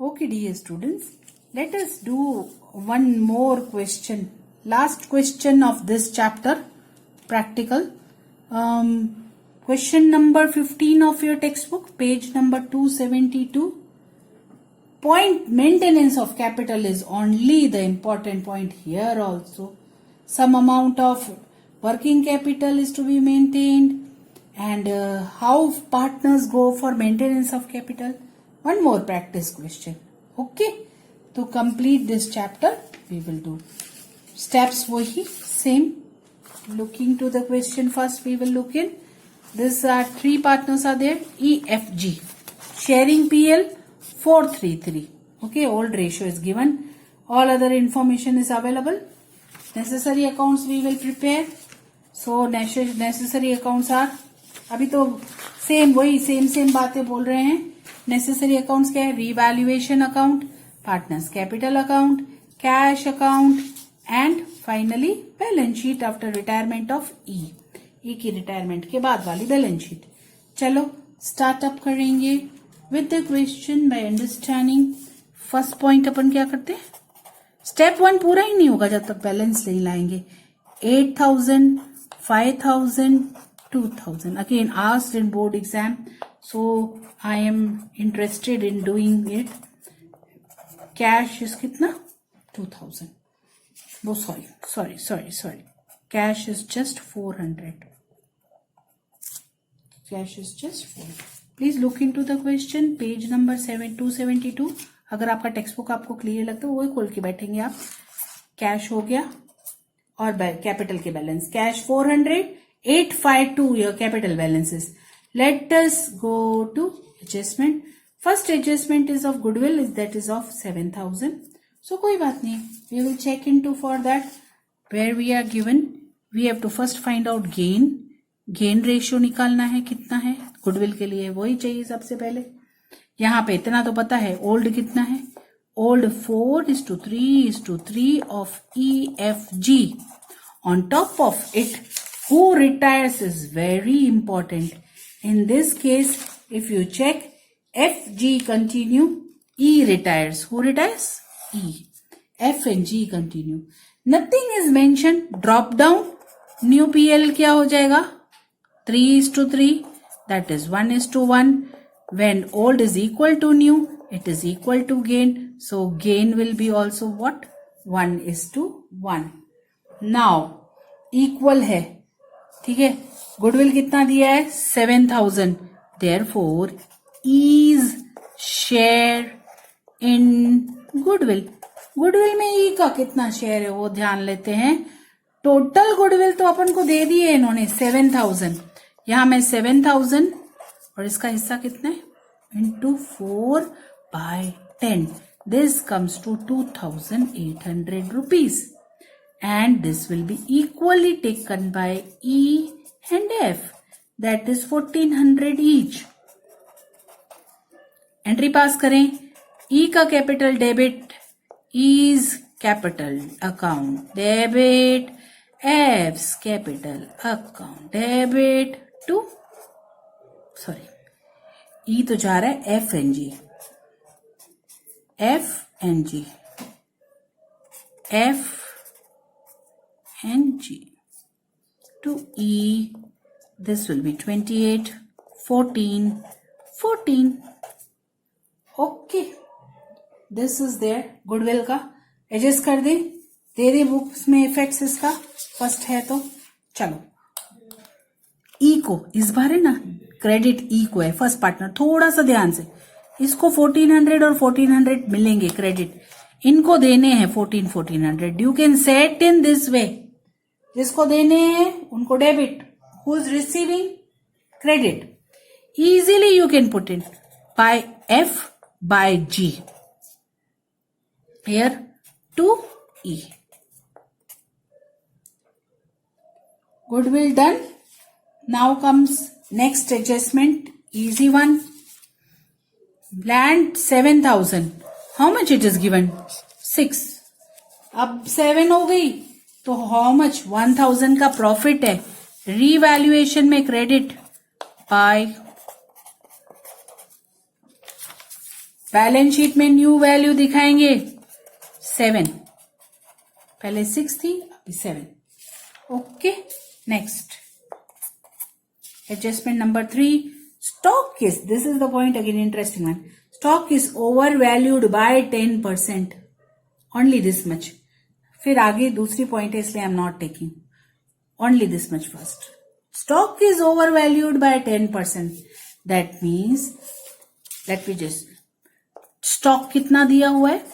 Okay, dear students, let us do one more question. Last question of this chapter, practical. Question number 15 of your textbook, page number 272. Point maintenance of capital is only the important point here also. Some amount of working capital is to be maintained, and how partners go for maintenance of capital. One more practice question. Okay, to complete this chapter we will do steps wahi same. Looking to the question first, we will look in. These are three partners are there, EFG. Sharing PL 433. Okay, old ratio is given. All other information is available. Necessary accounts we will prepare. So necessary accounts are, अभी तो same वही same बातें बोल रहे हैं. Necessary accounts क्या है? Revaluation account, partners capital account, cash account and finally balance sheet after retirement of E की रिटायरमेंट के बाद वाली बैलेंस शीट. चलो स्टार्टअप करेंगे with the question by understanding. First point अपन क्या करते हैं, स्टेप 1 पूरा ही नहीं होगा जब तक बैलेंस नहीं लाएंगे. 8,000, 5,000, 2,000 again asked in board exam, so I am interested in doing it. Cash is कितना? 2,000. वो sorry. Cash is just 400. Cash is just 400. Please look into the question, page number 272. अगर आपका टेक्स्ट बुक आपको clear लगता है वही खोल के बैठेंगे आप. कैश हो गया और कैपिटल के balance. Cash 400, 852 your capital balances. Let us go to adjustment. First adjustment is of goodwill, that is of 7,000. So कोई बात नहीं, we will check into for that where we are given. We have to first find out gain ratio निकालना है कितना है goodwill के लिए, वही चाहिए सबसे पहले. यहाँ पे इतना तो पता है. ओल्ड कितना है? Old 4:3 of EFG. On top of it, who retires is very important. In this case, if you check, FG continue, E retires. Who retires? E. F and G continue. Nothing is mentioned. Drop down. New PL क्या हो जाएगा? 3:3. That is 1:1. When old is equal to new, it is equal to gain. So gain will be also what? 1:1. Now equal है, ठीक है. Goodwill कितना दिया है? 7,000. Therefore E's share in goodwill. Goodwill में ई का कितना शेयर है वो ध्यान लेते हैं. टोटल गुडविल तो अपन को दे दिए इन्होंने 7,000. यहां में 7,000 और इसका हिस्सा कितना है? Into 4/10. This comes to 2,800 rupees. And this will be equally taken by E and F. That is 1,400 each. Entry pass करें. E का capital debit, E's capital account debit, F's capital account debit to E तो जा रहा है F and G to E. This will be 28, 14. Okay, this is there. Goodwill का adjust कर दे books में effects इसका फर्स्ट है तो. चलो ई को इस बार है ना, क्रेडिट ई को है फर्स्ट पार्टनर. थोड़ा सा ध्यान से, इसको 1,400 और 1,400 मिलेंगे क्रेडिट. इनको देने हैं 1,400. You can set in this way. जिसको देने हैं उनको debit, who is receiving credit. Easily you can put in by F by G here to E. Goodwill done. Now comes next adjustment, easy one. Land 7,000. How much it is given? 6. अब 7 हो गई तो how much? 1,000 का profit है. Revaluation में credit by balance sheet में new value दिखाएंगे 7, पहले 6 थी अभी 7. Okay, next adjustment number 3. Stock is, this is the point again, interesting one. Stock is overvalued by 10%. Only this much. फिर आगे दूसरी point है इसलिए I am not taking. Only this much first. Stock is overvalued by 10%. That means, let me just, stock कितना दिया हुआ है?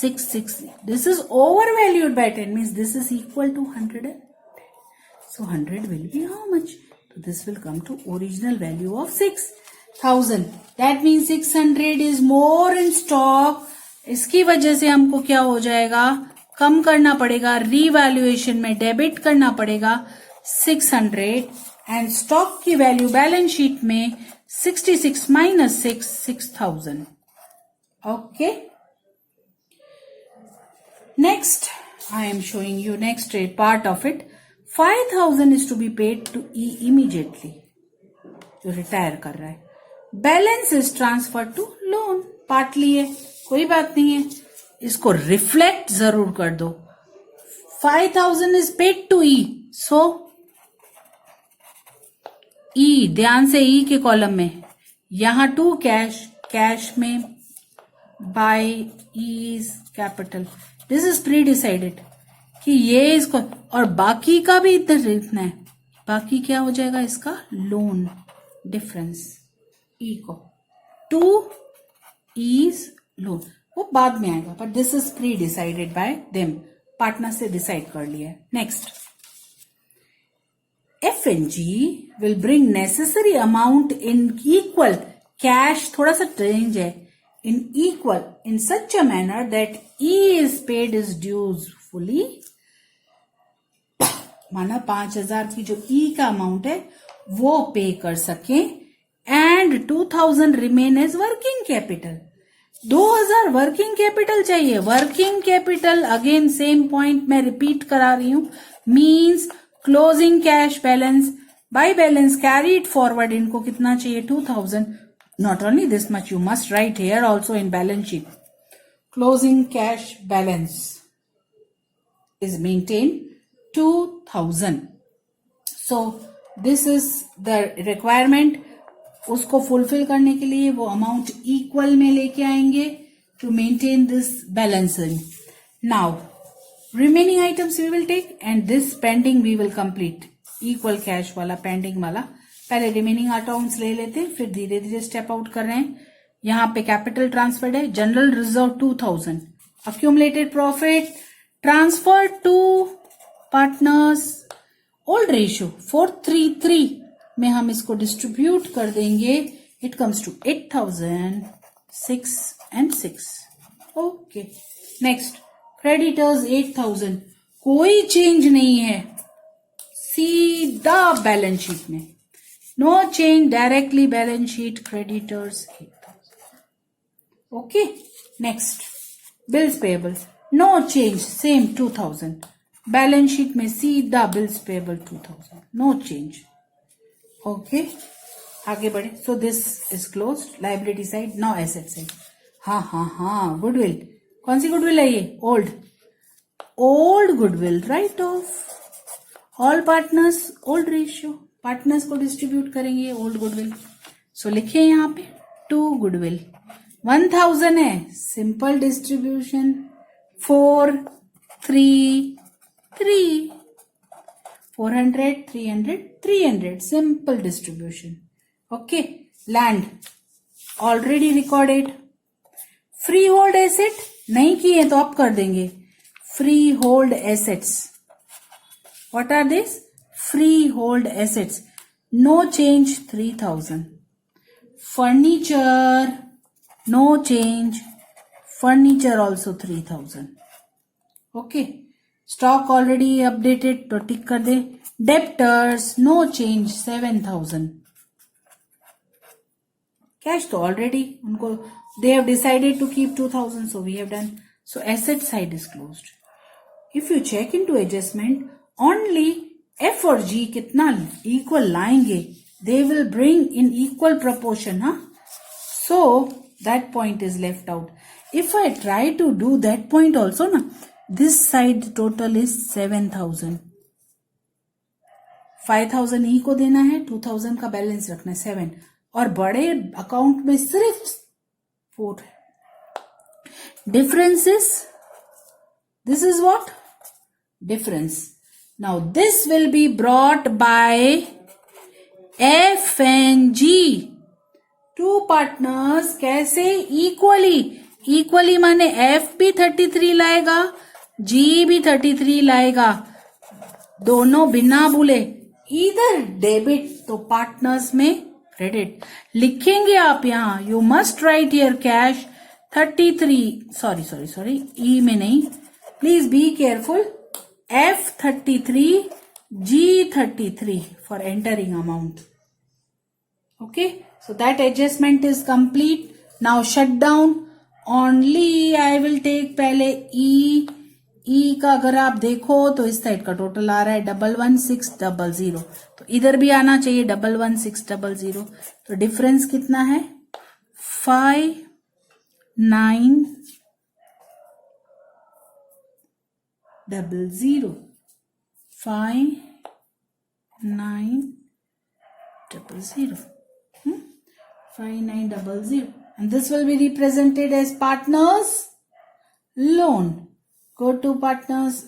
660. This is overvalued by 10 means this is equal to 100. So 100 will be how much? So this will come to original value of 6,000. That means 600 is more in stock. इसकी वजह से हमको क्या हो जाएगा? कम करना पड़ेगा, रीवैल्यूएशन में डेबिट करना पड़ेगा 600 एंड स्टॉक की वैल्यू बैलेंस शीट में 66 minus 6, 6,000. Okay. Next, I am showing you next part of it. 5,000 is to be paid to E immediately. जो रिटायर कर रहा है. Balance is transfer to loan. Partly है, कोई बात नहीं है, इसको रिफ्लेक्ट जरूर कर दो. 5,000 is paid to E. So E, ध्यान से ई के कॉलम में, यहां टू कैश, कैश में by E's capital. This is pre decided कि ये इसको, और बाकी का भी इधर लिखना है. बाकी क्या हो जाएगा इसका? Loan difference. ई को टू इज लोन, वो बाद में आएगा, but this is pre decided by them. Partner से डिसाइड कर लिया है. Next, F and G will bring necessary amount in equal cash. थोड़ा सा चेंज है. In equal in such a manner that E is paid is dues fully. माना 5,000 की जो ई का अमाउंट है वो पे कर सके and 2,000 remain as working capital. 2,000 working capital चाहिए. Working capital again same point मैं रिपीट करा रही हूं, means closing cash balance by balance carried forward. इनको कितना चाहिए? 2,000. Not only this much, you must write here also in balance sheet. Closing cash balance is maintain 2,000. So this is the requirement. उसको fulfil करने के लिए वो amount equal में लेके आएंगे to maintain this balancing. Now remaining items we will take and this pending we will complete. Equal cash वाला pending वाला पहले रिमेनिंग अकाउंट्स ले लेते हैं, फिर धीरे धीरे स्टेप आउट कर रहे हैं. यहां पे कैपिटल ट्रांसफर्ड है. General reserve 2,000. Accumulated profit transfer to partners. Old ratio 433 में हम इसको डिस्ट्रीब्यूट कर देंगे. It comes to 8,000, 6 and 6. Okay, next creditors 8,000. कोई चेंज नहीं है, सीधा बैलेंस शीट में. No change, directly balance sheet. Creditors 8,000. Okay, next bills payable. No change, same 2,000. Balance sheet में सीधा bills payable 2,000. No change. Okay, आगे बढ़े. So this is close. Liability side. Now asset side. हाँ, goodwill. कौन सी goodwill है ये? Old goodwill. Right of all partners. Old ratio. Partners को distribute करेंगे ओल्ड गुडविल. सो लिखिए यहां पे 2 गुडविल. 1,000 है, simple distribution. 4, 3, 3. 400, 300, 300. Simple distribution. Okay. Land already recorded. Freehold asset नहीं किए तो अब कर देंगे. Freehold assets. What are these? Freehold assets. No change 3,000. Furniture. No change. Furniture also 3,000. Okay. Stock already updated तो टिक कर दे. Debtors no change 7,000. कैश तो ऑलरेडी उनको they have decided to keep 2,000, so we have done. So asset side is closed. If you check into adjustment, only F और G कितना equal लाएंगे, they will bring in equal proportion. So that point is left out. If I try to do that point also na, this side total is 7,000. 5,000 ई को देना है, 2,000 का balance रखना है 7, और बड़े अकाउंट में सिर्फ 4 है. Difference is, this is what? Difference. Now this will be brought by F and G. Two partners कैसे? Equally माने F भी 33 लाएगा, G भी 33 लाएगा, दोनों बिना बोले इधर डेबिट तो पार्टनर्स में क्रेडिट. लिखेंगे आप यहां, you must write here cash 33, sorry E में नहीं, please be careful. F33, G33 for entering amount. Okay, so that adjustment is complete. Now shut down. Only I will take पहले E का अगर आप देखो तो इस साइड का टोटल आ रहा है 11600, तो इधर भी आना चाहिए 11600. तो डिफरेंस कितना है? 5900. 5900. And this will be represented as partners loan. Go to partners.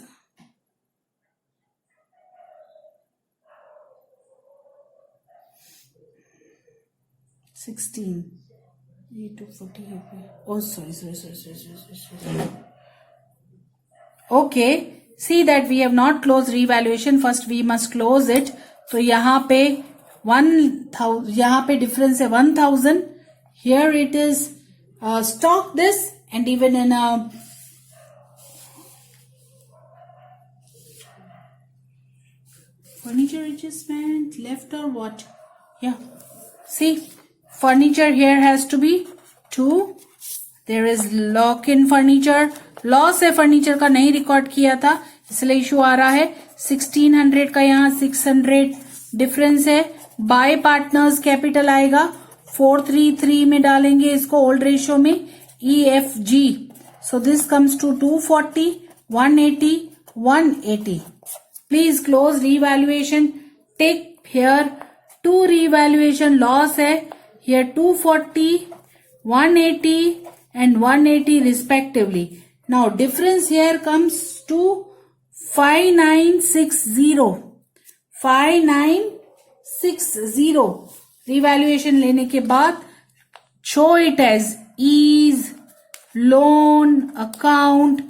Oh, sorry. Okay. See that we have not closed revaluation. First we must close it. तो यहाँ पे 1000, यहाँ पे difference है 1000. Here it is stock this, and even in a furniture adjustment left or what? Yeah. See, furniture here has to be 2. There is lock-in furniture. Loss है furniture का, नहीं record किया था इसलिए इशू आ रहा है. 1600 का यहाँ 600 डिफरेंस है. बाय पार्टनर्स कैपिटल आएगा 433 में डालेंगे इसको ओल्ड रेशियो में EFG. So this comes to 240, 180, 180. Please close revaluation. Take here 2 revaluation loss है here 240, 180 and 180 respectively. Now difference here comes to 5960. 5960. Revaluation लेने के बाद show it as ease, loan, account,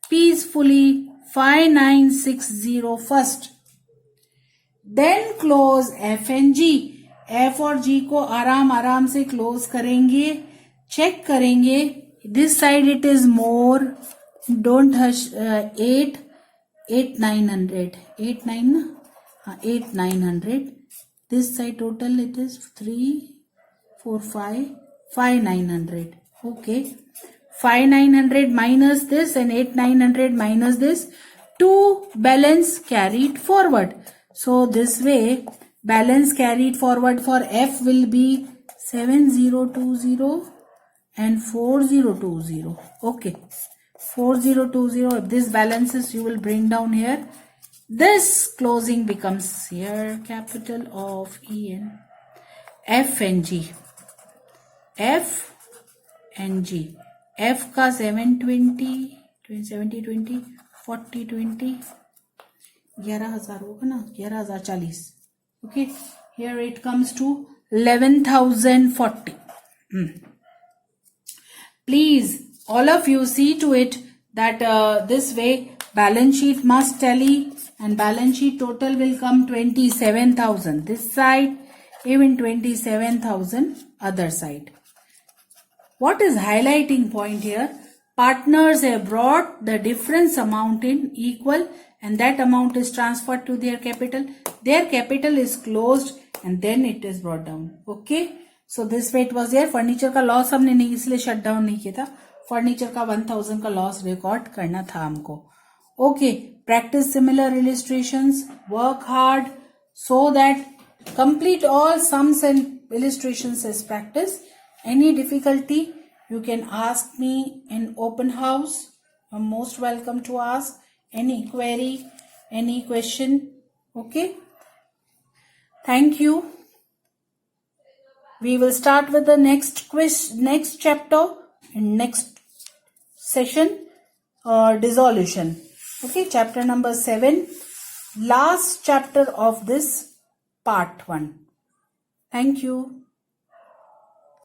peacefully 5960 first. Then close F and G. F और G को आराम से close करेंगे, check करेंगे. This side it is more. Don't hush. 8,900. 8,900. This side total it is 345, 5,900. Okay. 5,900 minus this and 8,900 minus this. 2 balance carried forward. So this way balance carried forward for F will be 7020 and 4020. Okay. 4020. If this balances, you will bring down here. This closing becomes here capital of EN. F and G. F and G. F का 720, 7020, 4020, 11,000 होगा ना, 11,040. Okay. Here it comes to 11,040. Please, all of you see to it that this way balance sheet must tally, and balance sheet total will come 27,000 this side, even 27,000 other side. What is highlighting point here? Partners have brought the difference amount in equal, and that amount is transferred to their capital. Their capital is closed and then it is brought down. Okay. So this way it was there. Furniture का loss हमने नहीं इसलिए shut down नहीं किया था. Furniture का 1000 का loss record करना था हमको. Okay. Practice similar illustrations. Work hard so that complete all sums and illustrations as practice. Any difficulty, You can ask me in open house. You're most welcome to ask any query, any question. Okay. Thank you. We will start with the next quiz, next chapter in next session or dissolution. Okay, chapter number 7, last chapter of this part 1. Thank you.